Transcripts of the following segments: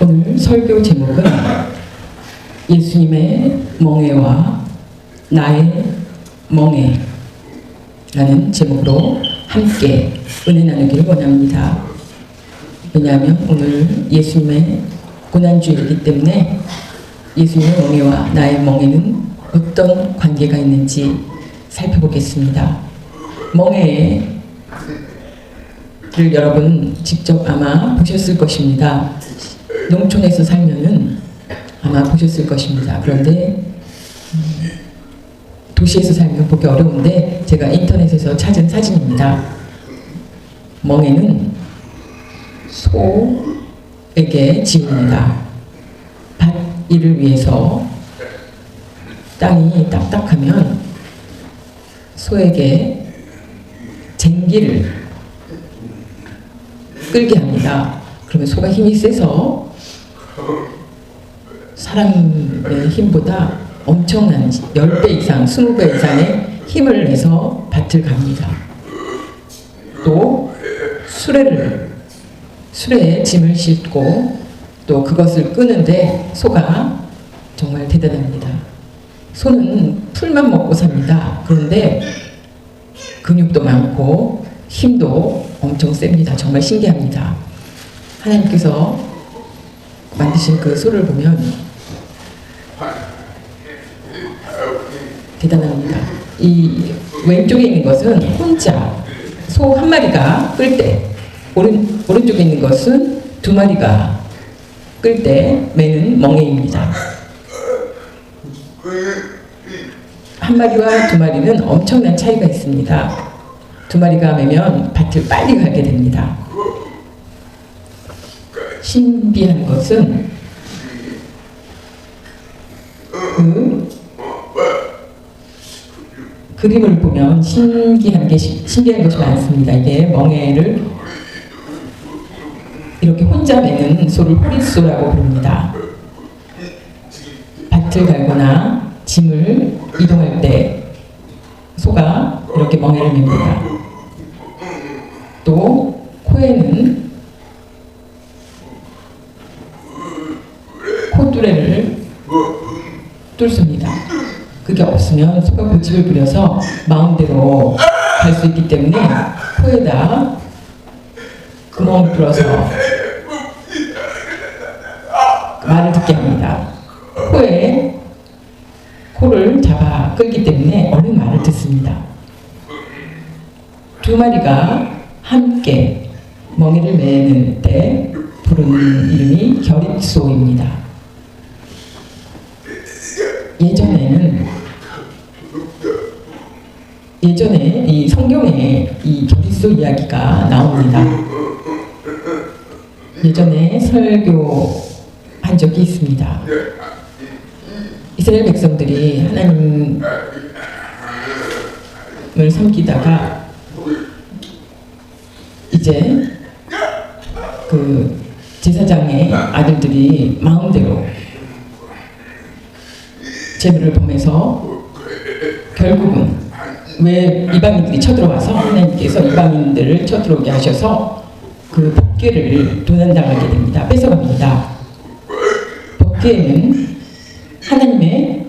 오늘 설교 제목은 예수님의 멍에와 나의 멍에라는 제목으로 함께 은혜 나누기를 원합니다. 왜냐하면 오늘 예수님의 고난주일이기 때문에 예수님의 멍에와 나의 멍에는 어떤 관계가 있는지 살펴보겠습니다. 멍에를 여러분 직접 아마 보셨을 것입니다. 농촌에서 살면은 아마 보셨을 것입니다. 그런데 도시에서 살면 보기 어려운데 제가 인터넷에서 찾은 사진입니다. 멍에는 소에게 지웁니다. 밭 일을 위해서 땅이 딱딱하면 소에게 쟁기를 끌게 합니다. 그러면 소가 힘이 세서 사람의 힘보다 엄청난 10배 이상, 20배 이상의 힘을 내서 밭을 갑니다. 또 수레에 짐을 싣고 또 그것을 끄는데 소가 정말 대단합니다. 소는 풀만 먹고 삽니다. 그런데 근육도 많고 힘도 엄청 셉니다. 정말 신기합니다. 하나님께서 만드신 그 소를 보면 대단합니다. 이 왼쪽에 있는 것은 혼자 소 한 마리가 끌 때, 오른쪽에 있는 것은 두 마리가 끌 때 매는 멍에입니다. 한 마리와 두 마리는 엄청난 차이가 있습니다. 두 마리가 매면 밭을 빨리 가게 됩니다. 신비한 것은 그림을 보면 신기한 것이 많습니다. 이게 멍에를 이렇게 혼자 매는 소를 호리소라고 부릅니다. 밭을 갈거나 짐을 이동할 때 소가 이렇게 멍에를 맵니다. 또 코에는 콧뚜레를 뚫습니다. 그게 없으면 소가 고집을 부려서 마음대로 갈 수 있기 때문에 코에다 구멍을 뚫어서 말을 듣게 합니다. 코를 잡아 끌기 때문에 얼른 말을 듣습니다. 두 마리가 함께 멍에를 매는 때 부르는 이름이 결입소입니다. 예전에 이 성경에 이 결입소 이야기가 나옵니다. 예전에 설교한 적이 있습니다. 이스라엘 백성들이 하나님을 섬기다가 이제 그 제사장의 아들들이 마음대로 제물을 범해서 결국은 왜 이방인들이 쳐들어와서 하나님께서 이방인들을 쳐들어오게 하셔서 그 법궤를 도난당하게 됩니다. 뺏어갑니다. 법궤는 하나님의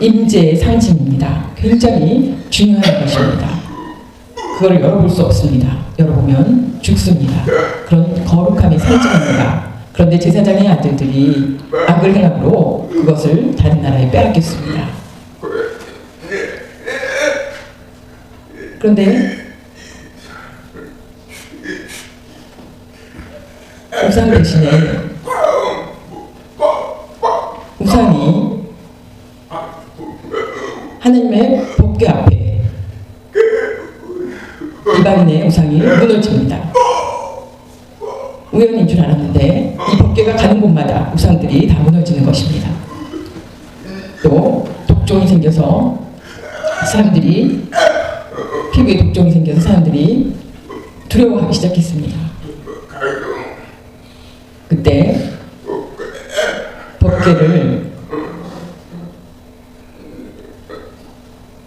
임재의 상징입니다. 굉장히 중요한 것입니다. 그걸 열어볼 수 없습니다. 열어보면 죽습니다. 그런 거룩함의 상징입니다. 그런데 제사장의 아들들이 악을 행함으로 그것을 다른 나라에 빼앗겼습니다. 그런데 우상 대신에 우상이 하나님의 법궤 앞에 이방인의 우상이 무너집니다. 우연인 줄 알았는데 이 법궤가 가는 곳마다 우상들이 다 무너지는 것입니다. 또 독종이 생겨서 사람들이 피부에 독종이 생겨서 사람들이 두려워하기 시작했습니다. 그때 법궤를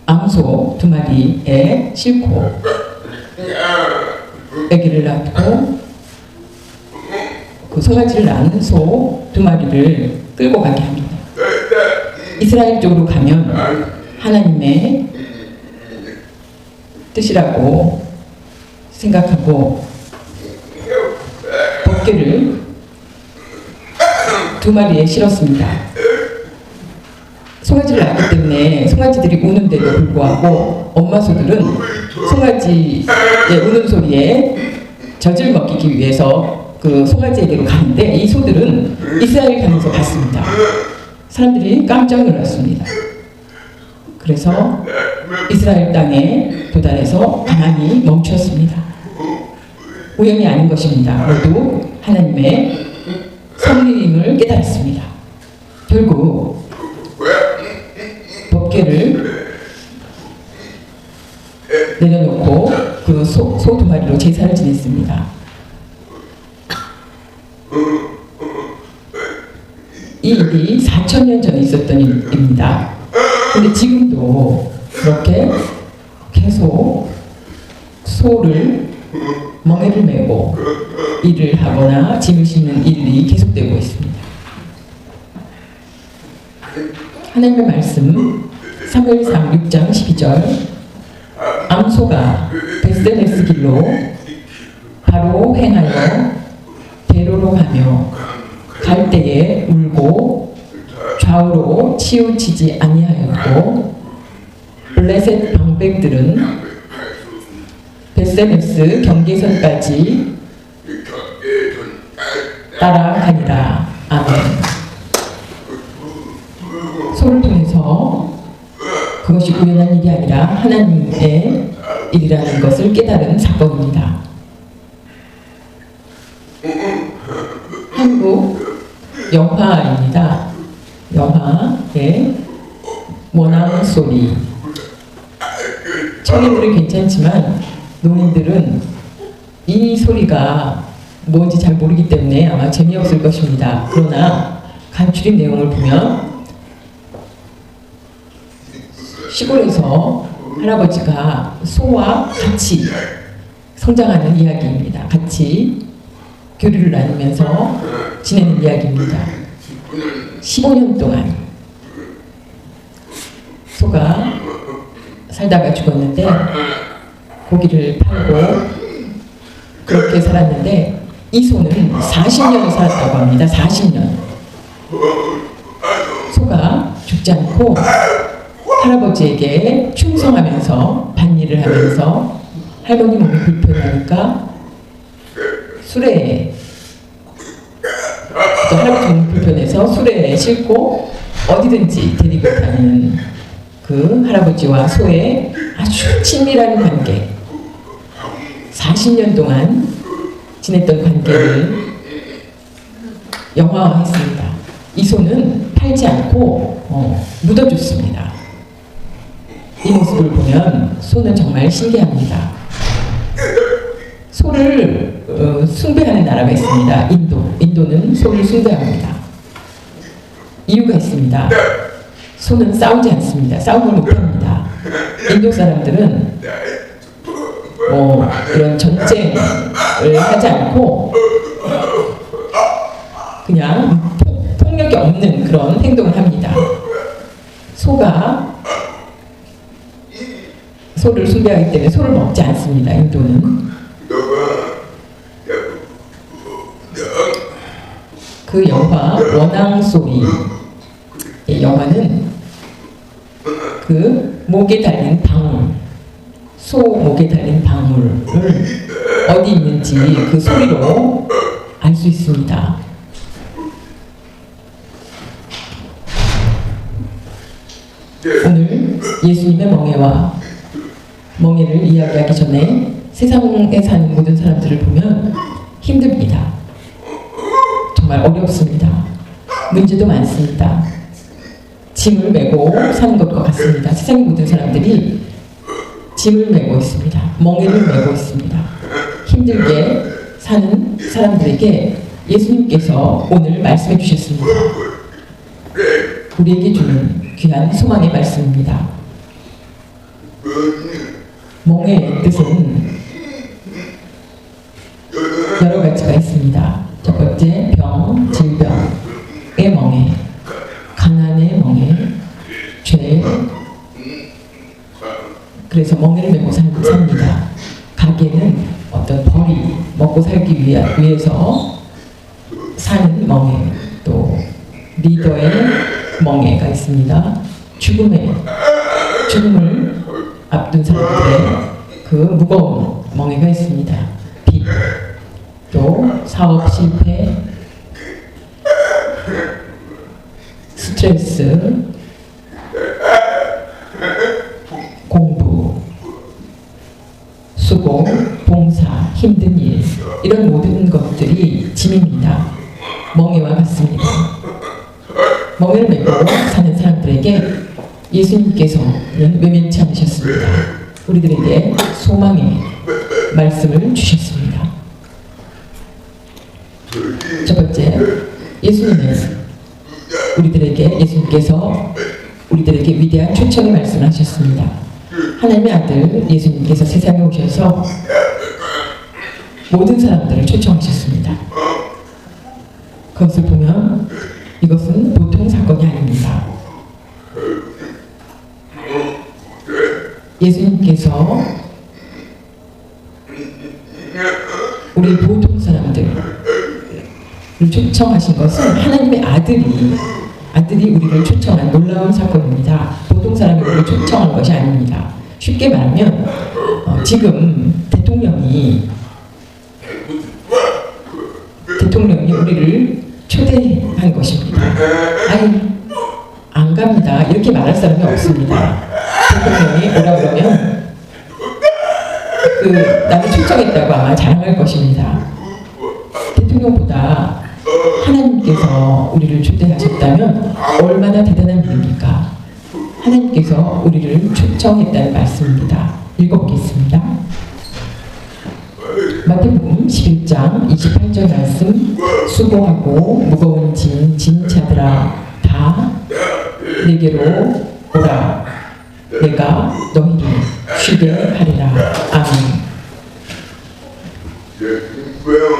암소 두 마리에 싣고 아기를 낳고 그 송아지를 낳은 소 두 마리를 끌고 가게 합니다. 이스라엘 쪽으로 가면 하나님의 뜻이라고 생각하고 법궤를 두 마리에 실었습니다. 송아지를 낳기 때문에 송아지들이 우는데도 불구하고 엄마 소들은 송아지의 우는 소리에 젖을 먹이기 위해서 그 송아지에게로 가는데 이 소들은 이스라엘 가면서 봤습니다. 사람들이 깜짝 놀랐습니다. 그래서 이스라엘 땅에 도달해서 가만히 멈추었습니다. 우연이 아닌 것입니다. 모두 하나님의 섭리임을 깨달았습니다. 결국 법궤를 내려놓고 그 소 두 마리로 제사를 지냈습니다. 이 일이 4,000년 전에 있었던 일입니다. 근데 지금도 그렇게 계속 소를 멍에를 메고 일을 하거나 짐을 싣는 일이 계속되고 있습니다. 하나님의 말씀 사무엘상 6장 12절 암소가 베스레스 길로 바로 행하여 대로로 가며 갈 때에 울고 좌우로 치우치지 아니하였고 블레셋 방백들은 베스메스 경계선까지 따라가니라. 아멘. 소를 통해서 그것이 우연한 일이 아니라 하나님의 일이라는 것을 깨달은 사건입니다. 한국 영화입니다. 영화의 원앙 소리. 청년들은 괜찮지만 노인들은 이 소리가 뭔지 잘 모르기 때문에 아마 재미없을 것입니다. 그러나 간추린 내용을 보면 시골에서 할아버지가 소와 같이 성장하는 이야기입니다. 같이 교류를 나누면서 지내는 이야기입니다. 15년 동안 소가 살다가 죽었는데 고기를 팔고 그렇게 살았는데 이 소는 40년을 살았다고 합니다. 40년. 소가 죽지 않고 할아버지에게 충성하면서 밭일을 하면서 할머니 몸이 불편하니까 수레에 또 할아버지 몸이 불편해서 수레에 싣고 어디든지 데리고 다니는 그 할아버지와 소의 아주 친밀한 관계, 40년 동안 지냈던 관계를 영화화했습니다. 이 소는 팔지 않고 묻어줬습니다. 이 모습을 보면 소는 정말 신기합니다. 소를 숭배하는 나라가 있습니다. 인도는 소를 숭배합니다. 이유가 있습니다. 소는 싸우지 않습니다. 싸움을 못합니다. 인도 사람들은 이런 전쟁을 하지 않고 그냥 폭력이 없는 그런 행동을 합니다. 소를 숭배하기 때문에 소를 먹지 않습니다. 인도는. 그 영화 원앙 소리, 이 영화는 그 목에 달린 방울, 소 목에 달린 방울을 어디 있는지 그 소리로 알 수 있습니다. 오늘 예수님의 멍에를 이야기하기 전에 세상에 사는 모든 사람들을 보면 힘듭니다. 정말 어렵습니다. 문제도 많습니다. 짐을 메고 사는 것과 같습니다. 세상의 모든 사람들이 짐을 메고 있습니다. 멍에를 메고 있습니다. 힘들게 사는 사람들에게 예수님께서 오늘 말씀해 주셨습니다. 우리에게 주는 귀한 소망의 말씀입니다. 멍에의 뜻은 여러 가지가 있습니다. 첫 번째, 그래서 멍에를 메고 삽니다. 가게는 어떤 벌이 먹고 살기 위해서 사는 멍에, 또 리더의 멍에가 있습니다. 죽음을 앞둔 사람들의 그 무거운 멍에가 있습니다. 빚, 또 사업 실패, 스트레스, 공부, 수고, 봉사, 힘든 일, 이런 모든 것들이 짐입니다. 멍에와 같습니다. 멍에를 메고 사는 사람들에게 예수님께서는 외면치 않으셨습니다. 우리들에게 소망의 말씀을 주셨습니다. 첫 번째, 예수님께서 우리들에게 위대한 초청의 말씀을 하셨습니다. 하나님의 아들 예수님께서 세상에 오셔서 모든 사람들을 초청하셨습니다. 그것을 보면 이것은 보통 사건이 아닙니다. 예수님께서 우리 보통 사람들을 초청하신 것은 하나님의 아들이 우리를 초청한 놀라운 사건입니다. 보통 사람이 우리를 초청한 것이 아닙니다. 쉽게 말하면 지금 대통령이 우리를 초대한 것입니다. 아니, 안 갑니다. 이렇게 말할 사람이 없습니다. 대통령이 오라 그러면 나를 초청했다고 아마 자랑할 것입니다. 대통령보다 하나님께서 우리를 초대하셨다면 얼마나 대단한 일입니까? 하나님께서 우리를 초청했다는 말씀입니다. 읽어보겠습니다. 마태복음 11장 28절 말씀. 수고하고 무거운 짐 자들아 다 내게로 오라. 내가 너희를 쉬게 하리라. 아멘.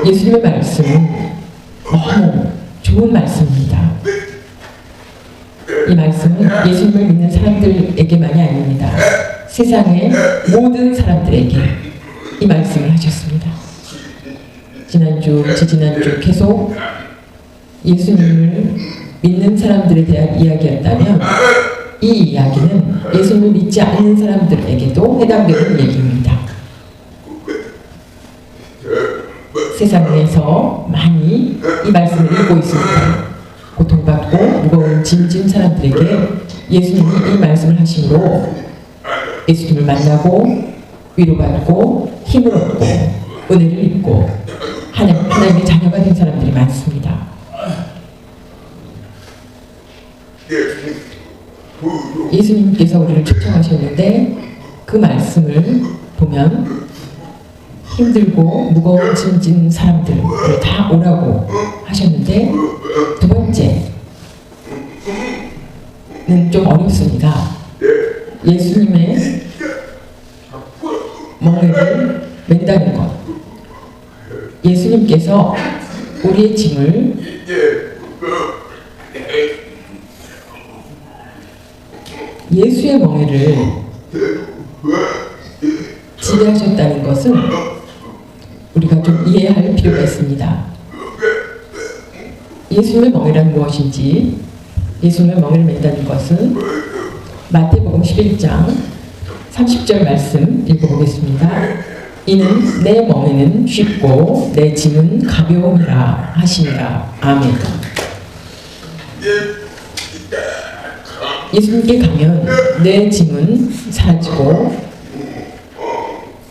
예수님의 말씀은 너무 좋은 말씀입니다. 이 말씀은 예수님을 믿는 사람들에게만이 아닙니다. 세상의 모든 사람들에게 이 말씀을 하셨습니다. 지지난주 계속 예수님을 믿는 사람들에 대한 이야기였다면 이 이야기는 예수님을 믿지 않는 사람들에게도 해당되는 얘기입니다. 세상에서 많이 이 말씀을 읽고 있습니다. 고통받고 무거운 짐진 사람들에게 예수님이 이 말씀을 하심으로 예수님을 만나고 위로받고 힘을 얻고 은혜를 입고 하나님의 자녀가 된 사람들이 많습니다. 예수님께서 우리를 초청하셨는데 그 말씀을 보면 힘들고 무거운 짐진 사람들을 다 오라고 하셨는데 두 번째는 좀 어렵습니다. 예수님의 멍에를 맨다는 것. 예수님께서 우리의 짐을 예수의 멍에를 지배하셨다는 것은 우리가 좀 이해할 필요가 있습니다. 예수님의 멍에란 무엇인지, 예수님의 멍에를 맨다는 것은 마태복음 11장 30절 말씀 읽어보겠습니다. 이는 내 멍에는 쉽고 내 짐은 가벼움이라 하시니라. 아멘. 예수님께 가면 내 짐은 사라지고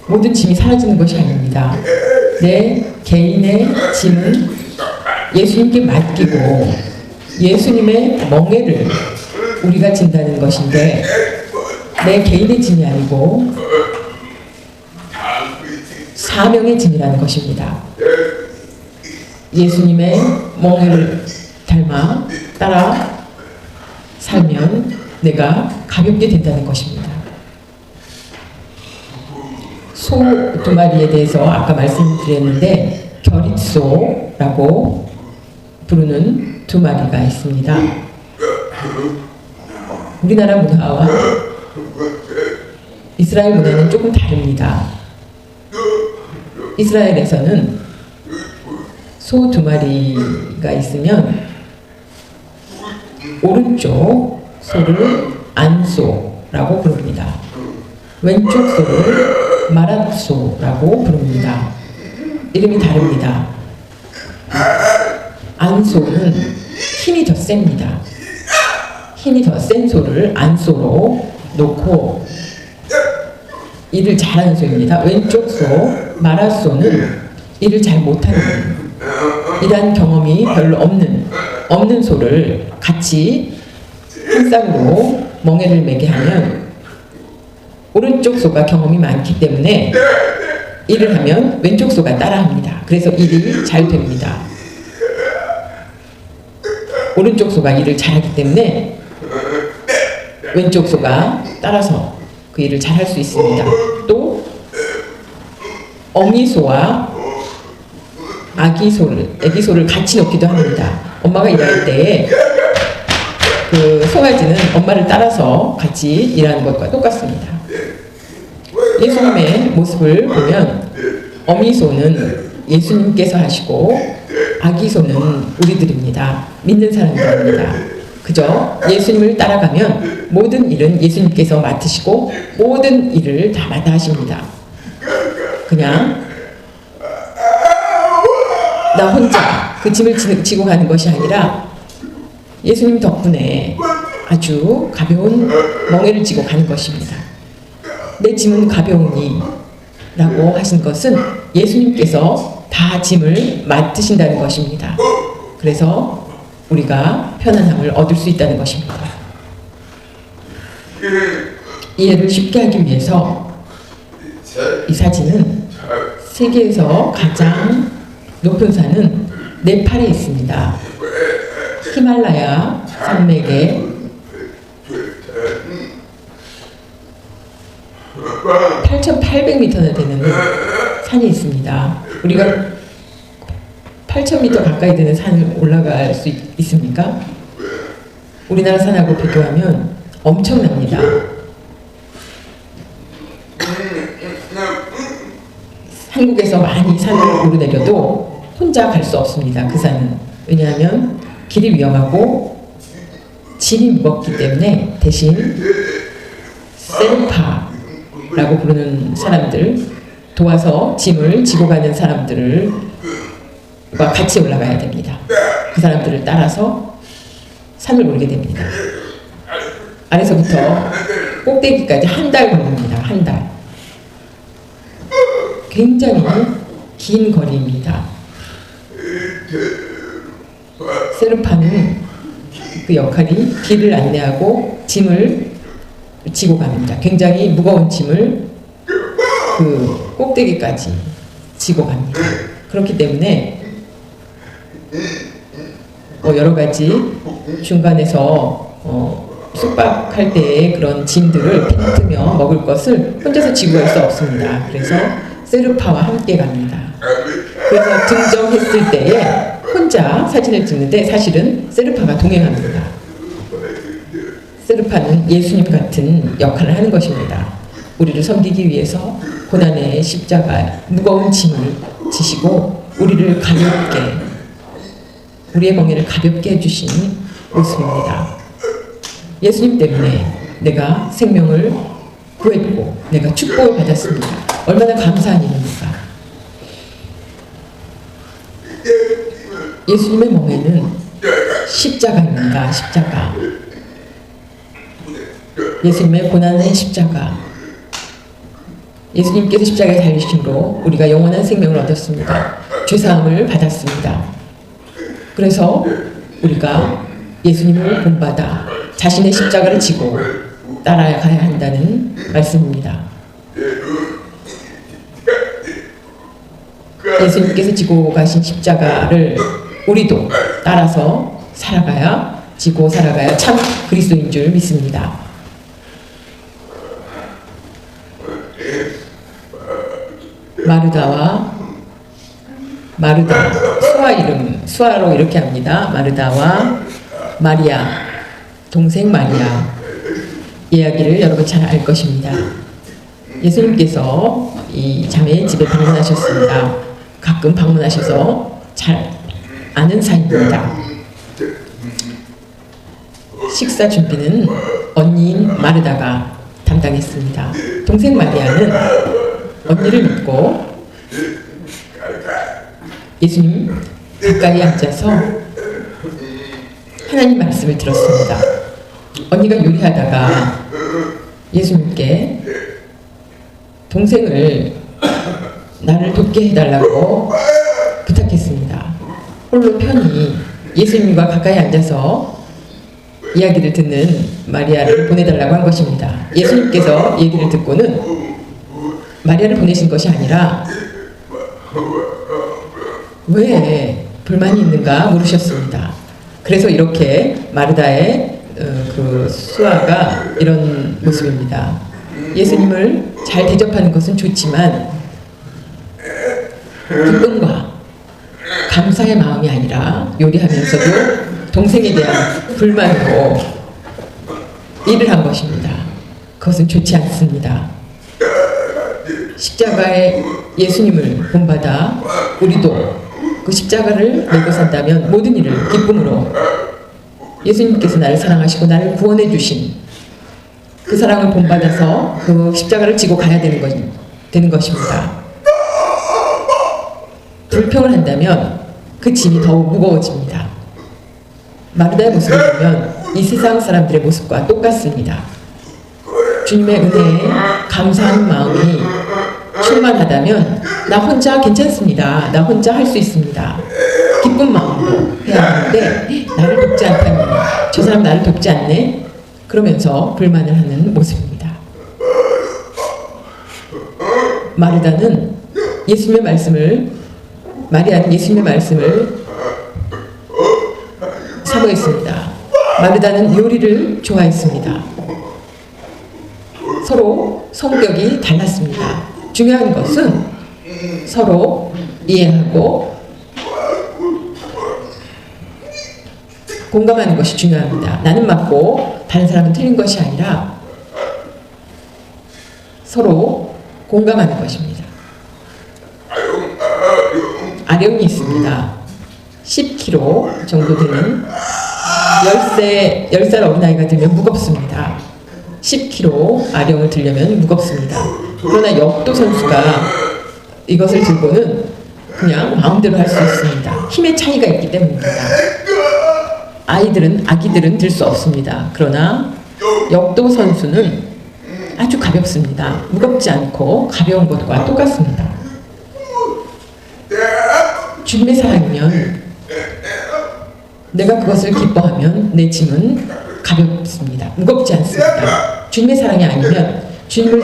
모든 짐이 사라지는 것이 아닙니다. 내 개인의 짐은 예수님께 맡기고 예수님의 멍에를 우리가 진다는 것인데 내 개인의 짐이 아니고 사명의 짐이라는 것입니다. 예수님의 멍에를 닮아 따라 살면 내가 가볍게 된다는 것입니다. 소 두 마리에 대해서 아까 말씀드렸는데 겨릿소라고 부르는 두 마리가 있습니다. 우리나라 문화와 이스라엘 문화는 조금 다릅니다. 이스라엘에서는 소 2마리가 있으면 오른쪽 소를 안소라고 부릅니다. 왼쪽 소를 마랏소라고 부릅니다. 이름이 다릅니다. 안소는 힘이 더 셉니다. 힘이 더 센 소를 안소로 놓고 일을 잘하는 소입니다. 왼쪽 소, 마랏소는 일을 잘 못하는, 일한 경험이 별로 없는 소를 같이 한 쌍으로 멍에를 매게 하면 오른쪽 소가 경험이 많기 때문에 일을 하면 왼쪽 소가 따라합니다. 그래서 일이 잘 됩니다. 오른쪽 소가 일을 잘하기 때문에 왼쪽 소가 따라서 그 일을 잘할 수 있습니다. 또 어미소와 아기소를 같이 놓기도 합니다. 엄마가 일할 때 그 송아지는 엄마를 따라서 같이 일하는 것과 똑같습니다. 예수님의 모습을 보면 어미소는 예수님께서 하시고 아기소는 우리들입니다. 믿는 사람들입니다. 그저 예수님을 따라가면 모든 일은 예수님께서 맡으시고 모든 일을 다 맡아 하십니다. 그냥 나 혼자 그 짐을 지고 가는 것이 아니라 예수님 덕분에 아주 가벼운 멍에를 지고 가는 것입니다. 내 짐은 가벼우니 라고 하신 것은 예수님께서 다 짐을 맡으신다는 것입니다. 그래서 우리가 편안함을 얻을 수 있다는 것입니다. 이해를 쉽게 하기 위해서 이 사진은 세계에서 가장 높은 산은 네팔에 있습니다. 히말라야 산맥에 8,800m나 되는 산이 있습니다. 우리가 8,000m 가까이 되는 산을 올라갈 수 있습니까? 우리나라 산하고 비교하면 엄청납니다. 한국에서 많이 산을 오르내려도 혼자 갈 수 없습니다. 그 산은. 왜냐하면 길이 위험하고 짐이 무겁기 때문에 대신 셀파라고 부르는 사람들, 도와서 짐을 지고 가는 사람들과 같이 올라가야 됩니다. 그 사람들을 따라서 산을 오르게 됩니다. 아래서부터 꼭대기까지 한 달 걸립니다. 한 달. 굉장히 긴 거리입니다. 세르파는 그 역할이 길을 안내하고 짐을 지고 갑니다. 굉장히 무거운 짐을 그 꼭대기까지 지고 갑니다. 그렇기 때문에 여러 가지 중간에서 숙박할 때의 그런 짐들을 텐트며 먹을 것을 혼자서 지고 갈 수 없습니다. 그래서 세르파와 함께 갑니다. 그래서 등정했을 때에 혼자 사진을 찍는데 사실은 세르파가 동행합니다. 세르파는 예수님 같은 역할을 하는 것입니다. 우리를 섬기기 위해서 고난의 십자가 무거운 짐을 지시고 우리를 가볍게, 우리의 멍에를 가볍게 해주신 모습입니다. 예수님 때문에 내가 생명을 구했고 내가 축복을 받았습니다. 얼마나 감사한 일입니까? 예수님의 멍에는 십자가입니다. 십자가. 예수님의 고난의 십자가. 예수님께서 십자가에 달리심으로 우리가 영원한 생명을 얻었습니다. 죄사함을 받았습니다. 그래서 우리가 예수님을 본받아 자신의 십자가를 지고 따라가야 한다는 말씀입니다. 예수님께서 지고 가신 십자가를 우리도 따라서 살아가야, 지고 살아가야 참 그리스도인 줄 믿습니다. 마르다, 수아 이름, 수아로 이렇게 합니다. 마르다와 마리아, 동생 마리아. 이야기를 여러분 잘 알 것입니다. 예수님께서 이 자매의 집에 방문하셨습니다. 가끔 방문하셔서 잘 아는 사이입니다. 식사 준비는 언니인 마르다가 담당했습니다. 동생 마리아는 언니를 믿고 예수님 가까이 앉아서 하나님 말씀을 들었습니다. 언니가 요리하다가 예수님께 동생을 나를 돕게 해달라고 부탁했습니다. 홀로 편히 예수님과 가까이 앉아서 이야기를 듣는 마리아를 보내달라고 한 것입니다. 예수님께서 얘기를 듣고는 마리아를 보내신 것이 아니라 왜 불만이 있는가 물으셨습니다. 그래서 이렇게 마르다의 그 수화가 이런 모습입니다. 예수님을 잘 대접하는 것은 좋지만 기쁨과 감사의 마음이 아니라 요리하면서도 동생에 대한 불만으로 일을 한 것입니다. 그것은 좋지 않습니다. 십자가에 예수님을 본받아 우리도 그 십자가를 메고 산다면 모든 일을 기쁨으로 예수님께서 나를 사랑하시고 나를 구원해 주신 그 사랑을 본받아서 그 십자가를 지고 가야 되는 것입니다. 불평을 한다면 그 짐이 더욱 무거워집니다. 마르다의 모습을 보면 이 세상 사람들의 모습과 똑같습니다. 주님의 은혜에 감사하는 마음이 충만하다면 나 혼자 괜찮습니다. 나 혼자 할 수 있습니다. 기쁜 마음으로 해야 하는데 나를 돕지 않다니, 저 사람 나를 돕지 않네? 그러면서 불만을 하는 모습입니다. 마리아는 예수님의 말씀을 사모했습니다. 마르다는 요리를 좋아했습니다. 서로 성격이 달랐습니다. 중요한 것은 서로 이해하고 공감하는 것이 중요합니다. 나는 맞고 다른 사람은 틀린 것이 아니라 서로 공감하는 것입니다. 아령이 있습니다. 10kg 정도 되는 10살 어린아이가 들면 무겁습니다. 10kg 아령을 들려면 무겁습니다. 그러나 역도 선수가 이것을 들고는 그냥 마음대로 할 수 있습니다. 힘의 차이가 있기 때문입니다. 아기들은 들 수 없습니다. 그러나 역도 선수는 아주 가볍습니다. 무겁지 않고 가벼운 것과 똑같습니다. 주님의 사랑이면 내가 그것을 기뻐하면 내 짐은 가볍습니다. 무겁지 않습니다. 주님의 사랑이 아니면 주님을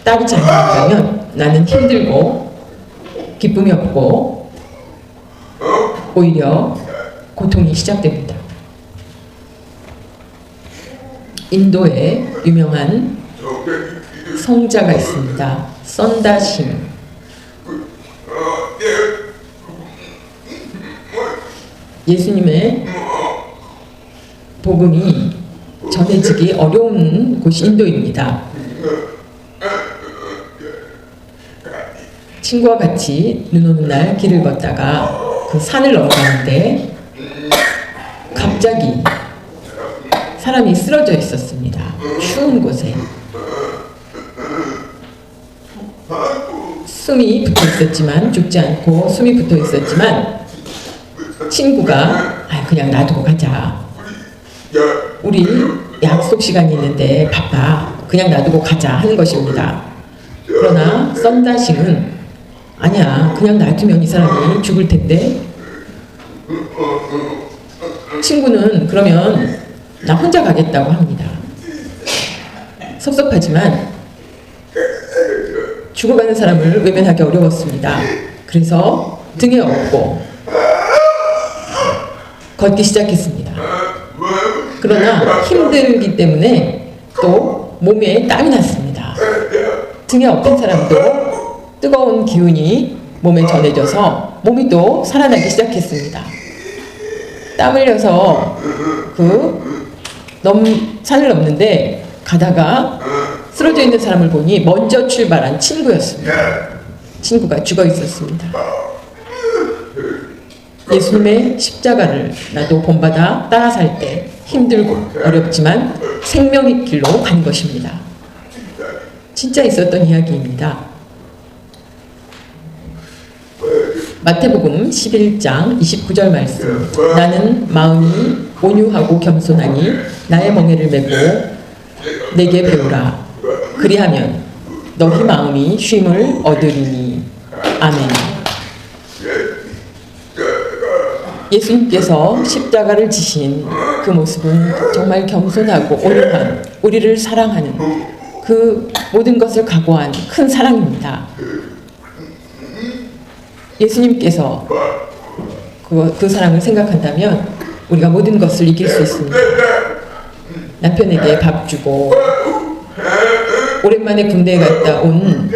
따르지 않는다면 나는 힘들고 기쁨이 없고 오히려 고통이 시작됩니다. 인도에 유명한 성자가 있습니다. 선다싱. 예수님의 복음이 전해지기 어려운 곳이 인도입니다. 친구와 같이 눈 오는 날 길을 걷다가 그 산을 넘어가는데 갑자기 사람이 쓰러져 있었습니다. 추운 곳에 숨이 붙어 있었지만 죽지 않고 숨이 붙어 있었지만 친구가 그냥 놔두고 가자. 우리 약속 시간이 있는데 바빠. 그냥 놔두고 가자 하는 것입니다. 그러나 썬다싱은 아니야. 그냥 놔두면 이 사람이 죽을 텐데. 친구는 그러면 나 혼자 가겠다고 합니다. 섭섭하지만 죽어가는 사람을 외면하기 어려웠습니다. 그래서 등에 업고 걷기 시작했습니다. 그러나 힘들기 때문에 또 몸에 땀이 났습니다. 등에 업힌 사람도 뜨거운 기운이 몸에 전해져서 몸이 또 살아나기 시작했습니다. 땀 흘려서 산을 넘는데 가다가 쓰러져 있는 사람을 보니 먼저 출발한 친구였습니다. 친구가 죽어 있었습니다. 예수님의 십자가를 나도 본받아 따라 살 때 힘들고 어렵지만 생명의 길로 간 것입니다. 진짜 있었던 이야기입니다. 마태복음 11장 29절 말씀. 나는 마음이 온유하고 겸손하니 나의 멍에를 메고 내게 배우라. 그리하면 너희 마음이 쉼을 얻으리니. 아멘. 예수님께서 십자가를 지신 그 모습은 정말 겸손하고 온유한, 우리를 사랑하는 그 모든 것을 각오한 큰 사랑입니다. 예수님께서 그 사랑을 생각한다면 우리가 모든 것을 이길 수 있습니다. 남편에게 밥 주고 오랜만에 군대에 갔다 온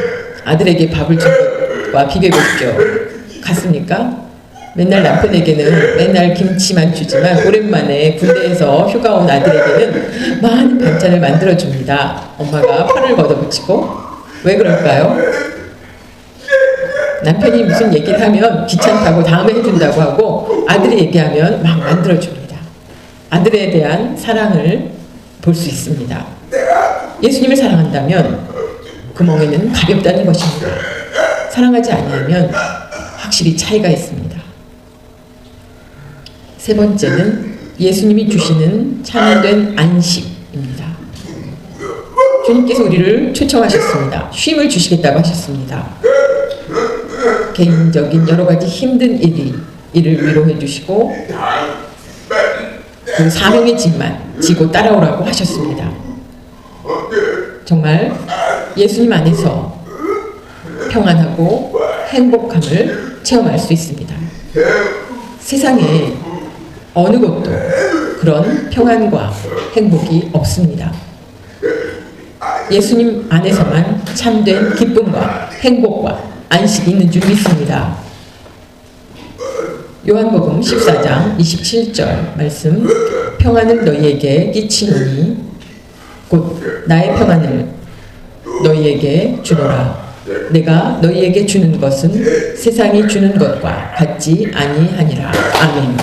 아들에게 밥을 준 것과 비교해보십시오. 같습니까? 맨날 남편에게는 맨날 김치만 주지만 오랜만에 군대에서 휴가 온 아들에게는 많은 반찬을 만들어줍니다. 엄마가 팔을 걷어붙이고. 왜 그럴까요? 남편이 무슨 얘기를 하면 귀찮다고 다음에 해준다고 하고 아들이 얘기하면 막 만들어줍니다. 아들에 대한 사랑을 볼 수 있습니다. 예수님을 사랑한다면 그 멍에는 가볍다는 것입니다. 사랑하지 않으면 확실히 차이가 있습니다. 세 번째는 예수님이 주시는 참된 안식입니다. 주님께서 우리를 초청하셨습니다. 쉼을 주시겠다고 하셨습니다. 개인적인 여러 가지 힘든 이를 위로해 주시고 그 사명의 짐만 지고 따라오라고 하셨습니다. 정말 예수님 안에서 평안하고 행복함을 체험할 수 있습니다. 세상에 어느 곳도 그런 평안과 행복이 없습니다. 예수님 안에서만 참된 기쁨과 행복과 안식이 있는 줄 믿습니다. 요한복음 14장 27절 말씀. 평안을 너희에게 끼치노니 곧 나의 평안을 너희에게 주노라. 내가 너희에게 주는 것은 세상이 주는 것과 같지 아니하니라. 아멘.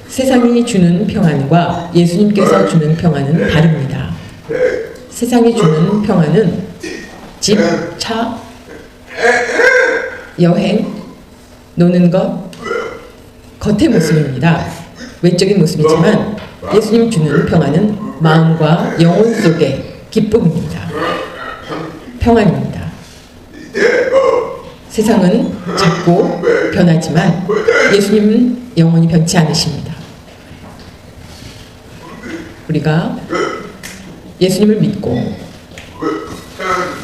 세상이 주는 평안과 예수님께서 주는 평안은 다릅니다. 세상이 주는 평안은 집, 차, 여행, 노는 것, 겉의 모습입니다. 외적인 모습이지만 예수님 주는 평안은 마음과 영혼 속의 기쁨입니다. 평안입니다. 세상은 자꾸 변하지만 예수님은 영원히 변치 않으십니다. 우리가 예수님을 믿고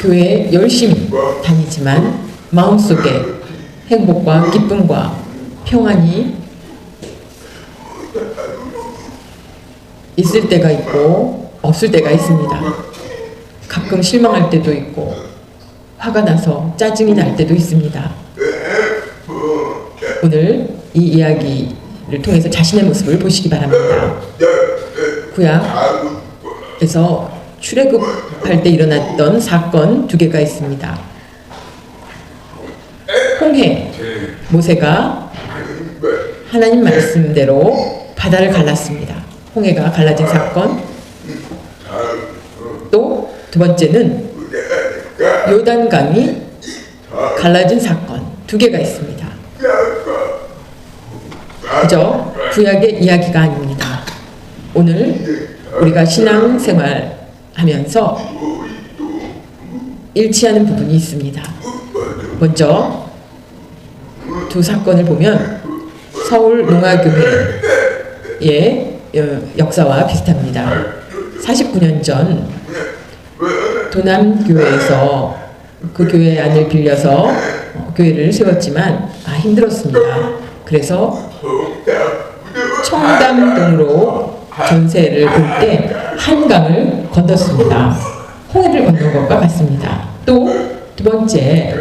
교회에 열심히 다니지만 마음속에 행복과 기쁨과 평안이 있을 때가 있고 없을 때가 있습니다. 가끔 실망할 때도 있고 화가 나서 짜증이 날 때도 있습니다. 오늘 이 이야기를 통해서 자신의 모습을 보시기 바랍니다. 구약에서 출애굽할 때 일어났던 사건 두 개가 있습니다. 홍해, 모세가 하나님 말씀대로 바다를 갈랐습니다. 홍해가 갈라진 사건. 또 두 번째는 요단강이 갈라진 사건. 두 개가 있습니다. 그저 구약의 이야기가 아닙니다. 오늘 우리가 신앙생활 하면서 일치하는 부분이 있습니다. 먼저 두 사건을 보면 서울 농아교회의 역사와 비슷합니다. 49년 전 도남교회에서 그 교회 안을 빌려서 교회를 세웠지만 힘들었습니다. 그래서 청담동으로 전세를 볼 때 한강을 건넜습니다. 홍해를 건넌 것과 같습니다. 또 두 번째,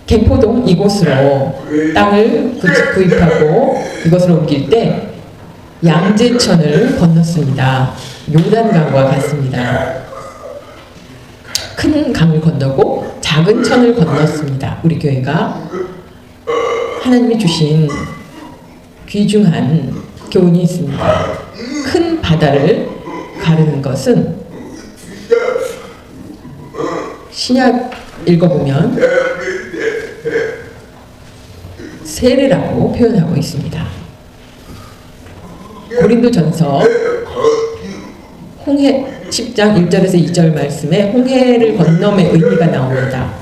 개포동 이곳으로 땅을 구입하고 이것을 옮길 때 양재천을 건넜습니다. 요단강과 같습니다. 큰 강을 건너고 작은 천을 건넜습니다. 우리 교회가 하나님이 주신 귀중한 교훈이 있습니다. 큰 바다를 가르는 것은 신약 읽어보면 세례라고 표현하고 있습니다. 고린도전서 홍해 10장 1절에서 2절 말씀에 홍해를 건nom의 의미가 나옵니다.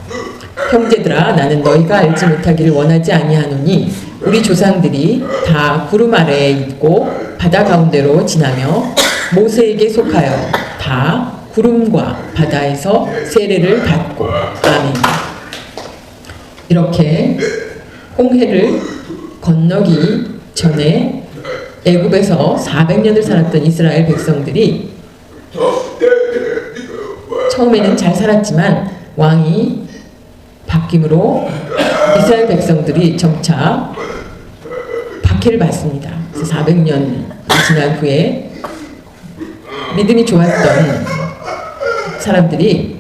형제들아 나는 너희가 알지 못하기를 원하지 아니하노니 우리 조상들이 다 구름 아래에 있고 바다 가운데로 지나며 모세에게 속하여 다 구름과 바다에서 세례를 받고 아멘. 이렇게 홍해를 건너기 전에 애굽에서 400년을 살았던 이스라엘 백성들이 처음에는 잘 살았지만 왕이 바뀜으로 이스라엘 백성들이 점차 박해를 받습니다. 그래서 400년 지난 후에 믿음이 좋았던 사람들이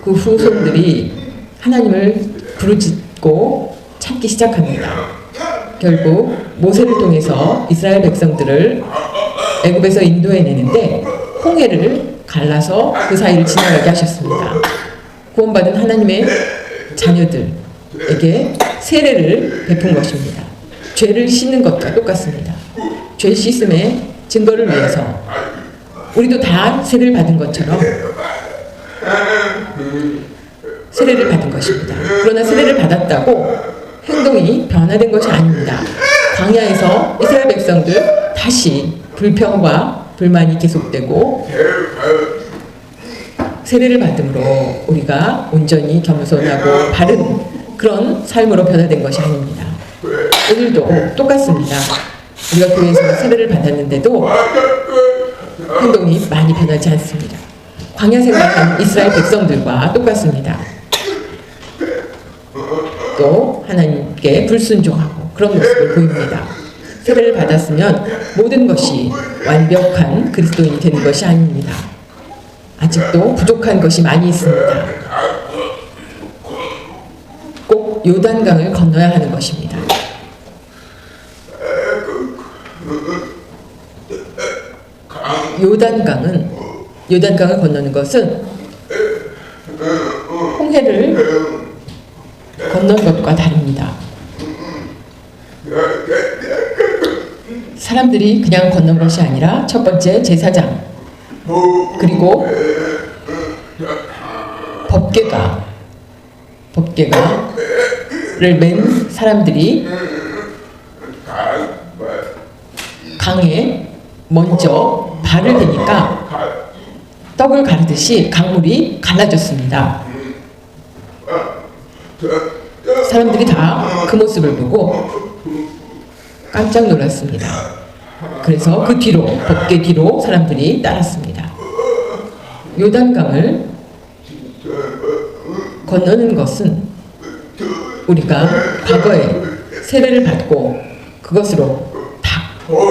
그 후손들이 하나님을 부르짖고 찾기 시작합니다. 결국 모세를 통해서 이스라엘 백성들을 애굽에서 인도해내는데 홍해를 갈라서 그 사이를 지나가게 하셨습니다. 구원받은 하나님의 자녀들에게 세례를 베푼 것입니다. 죄를 씻는 것과 똑같습니다. 죄 씻음의 증거를 위해서 우리도 다 세례를 받은 것처럼 세례를 받은 것입니다. 그러나 세례를 받았다고 행동이 변화된 것이 아닙니다. 광야에서 이스라엘 백성들 다시 불평과 불만이 계속되고 세례를 받음으로 우리가 온전히 겸손하고 바른 그런 삶으로 변화된 것이 아닙니다. 오늘도 똑같습니다. 우리가 교회에서 세례를 받았는데도 행동이 많이 변하지 않습니다. 광야 생활하는 이스라엘 백성들과 똑같습니다. 또 하나님께 불순종하고 그런 모습을 보입니다. 세례를 받았으면 모든 것이 완벽한 그리스도인이 되는 것이 아닙니다. 아직도 부족한 것이 많이 있습니다. 꼭 요단강을 건너야 하는 것입니다. 요단강을 건너는 것은 홍해를 건넌 것과 다릅니다. 사람들이 그냥 건넌 것이 아니라 첫 번째 제사장 그리고 법궤를 맨 사람들이 강에 먼저 발을 대니까 떡을 가르듯이 강물이 갈라졌습니다. 사람들이 다 그 모습을 보고 깜짝 놀랐습니다. 그래서 그 뒤로 법궤 뒤로 사람들이 따랐습니다. 요단강을 건너는 것은 우리가 과거에 세례를 받고 그것으로 다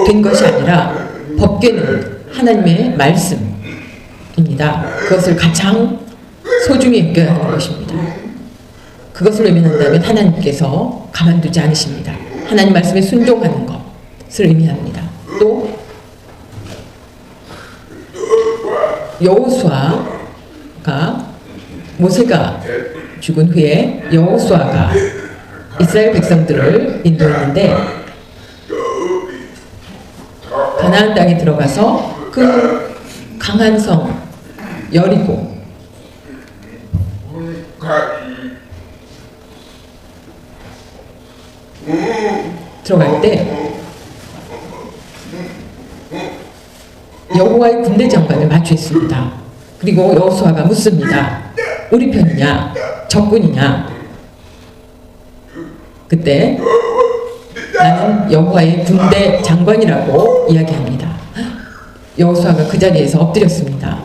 된 것이 아니라 법궤는 하나님의 말씀입니다. 그것을 가장 소중히 여겨야 하는 것입니다. 그것을 외면한다면 하나님께서 가만두지 않으십니다. 하나님 말씀에 순종하는 것을 의미합니다. 또 여호수아가 모세가 죽은 후에 여호수아가 이스라엘 백성들을 인도했는데 가나안 땅에 들어가서 그 강한 성 여리고 들어갈 때 여호와의 군대 장관을 마주했습니다. 그리고 여호수아가 묻습니다. 우리 편이냐 적군이냐? 그때 나는 여호와의 군대 장관이라고 이야기합니다. 여호수아가 그 자리에서 엎드렸습니다.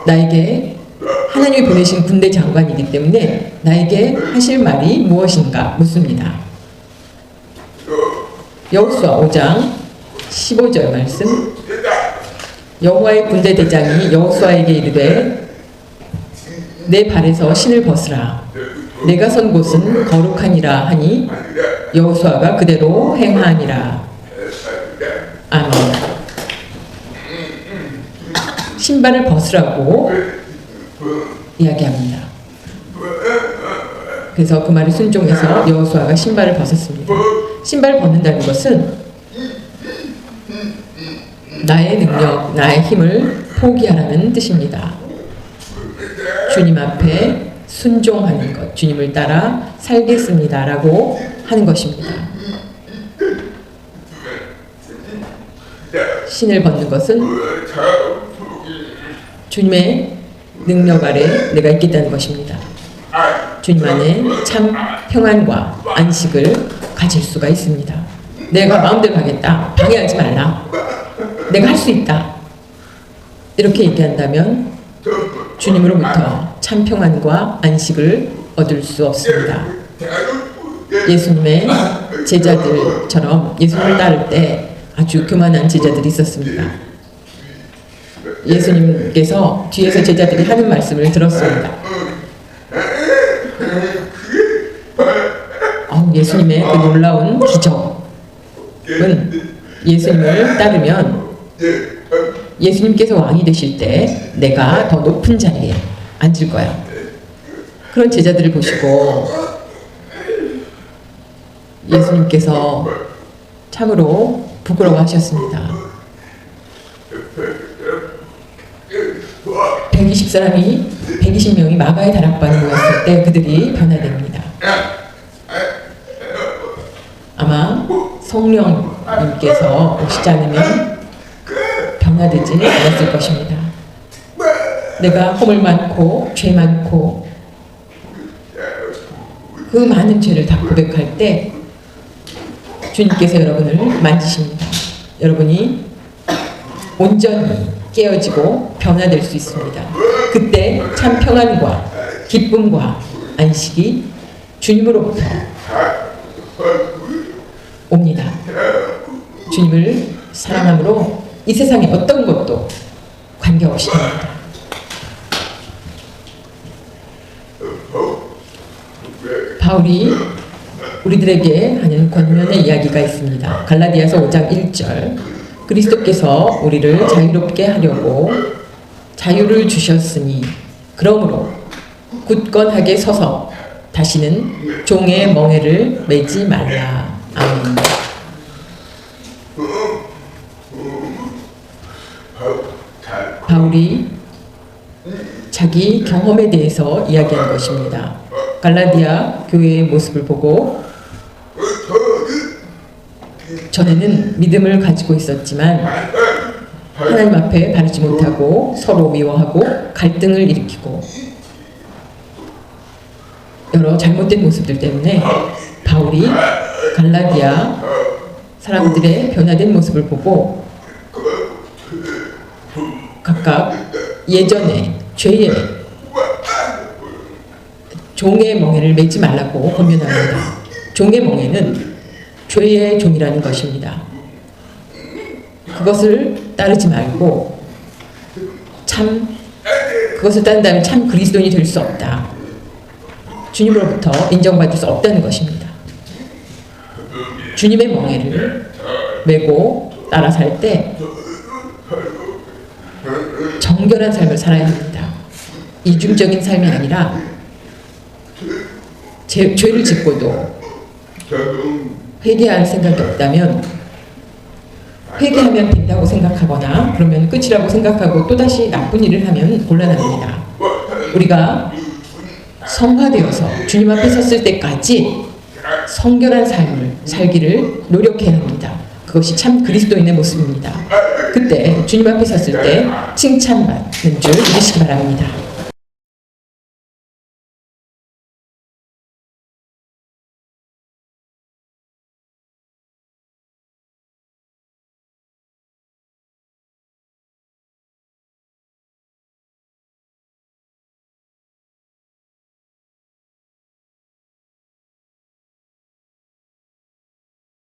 나에게 하나님이 보내신 군대 장관이기 때문에 나에게 하실 말이 무엇인가 묻습니다. 여호수아 5장 15절 말씀. 여호와의 군대 대장이 여호수아에게 이르되 내 발에서 신을 벗으라. 내가 선 곳은 거룩하니라 하니 여호수아가 그대로 행하니라. 아멘. 신발을 벗으라고 이야기합니다. 그래서 그 말을 순종해서 여호수아가 신발을 벗었습니다. 신발을 벗는다는 것은 나의 능력, 나의 힘을 포기하라는 뜻입니다. 주님 앞에 순종하는 것, 주님을 따라 살겠습니다 라고 하는 것입니다. 신을 벗는 것은 주님의 능력 아래 내가 있겠다는 것입니다. 주님 안에 참 평안과 안식을 가질 수가 있습니다. 내가 마음대로 하겠다. 방해하지 말라. 내가 할 수 있다. 이렇게 얘기한다면 주님으로부터 참 평안과 안식을 얻을 수 없습니다. 예수님의 제자들처럼 예수님을 따를 때 아주 교만한 제자들이 있었습니다. 예수님께서 뒤에서 제자들이 하는 말씀을 들었습니다. 예수님의 그 놀라운 기적은 예수님을 따르면 예수님께서 왕이 되실 때 내가 더 높은 자리에 앉을 거야. 그런 제자들을 보시고 예수님께서 참으로 부끄러워하셨습니다. 120명이 마가의 다락방에 모였을 때 그들이 변화됩니다. 아마 성령님께서 오시지 않으면 변화되지 않았을 것입니다. 내가 허물 많고 죄 많고 그 많은 죄를 다 고백할 때 주님께서 여러분을 만지십니다. 여러분이 온전히 깨어지고 변화될 수 있습니다. 그때 참 평안과 기쁨과 안식이 주님으로부터 옵니다. 주님을 사랑함으로 이 세상의 어떤 것도 관계없이 됩니다. 바울이 우리들에게 하는 권면의 이야기가 있습니다. 갈라디아서 5장 1절. 그리스도께서 우리를 자유롭게 하려고 자유를 주셨으니 그러므로 굳건하게 서서 다시는 종의 멍에를 매지 말라. 아멘. 바울이 자기 경험에 대해서 이야기한 것입니다. 갈라디아 교회의 모습을 보고 전에는 믿음을 가지고 있었지만 하나님 앞에 바르지 못하고 서로 미워하고 갈등을 일으키고 여러 잘못된 모습들 때문에 바울이 갈라디아 사람들의 변화된 모습을 보고 각각 예전에 죄의 종의 멍에를 매지 말라고 권면합니다. 종의 멍에는 죄의 종이라는 것입니다. 그것을 따르지 말고 그것을 따른다면 참 그리스도인이 될 수 없다. 주님으로부터 인정받을 수 없다는 것입니다. 주님의 멍에를 메고 따라 살 때 정결한 삶을 살아야 합니다. 이중적인 삶이 아니라 죄를 짓고도 회개할 생각이 없다면 회개하면 된다고 생각하거나 그러면 끝이라고 생각하고 또다시 나쁜 일을 하면 곤란합니다. 우리가 성화되어서 주님 앞에 섰을 때까지 성결한 삶을 살기를 노력해야 합니다. 그것이 참 그리스도인의 모습입니다. 그때 주님 앞에 섰을 때 칭찬받는 줄 믿으시기 바랍니다.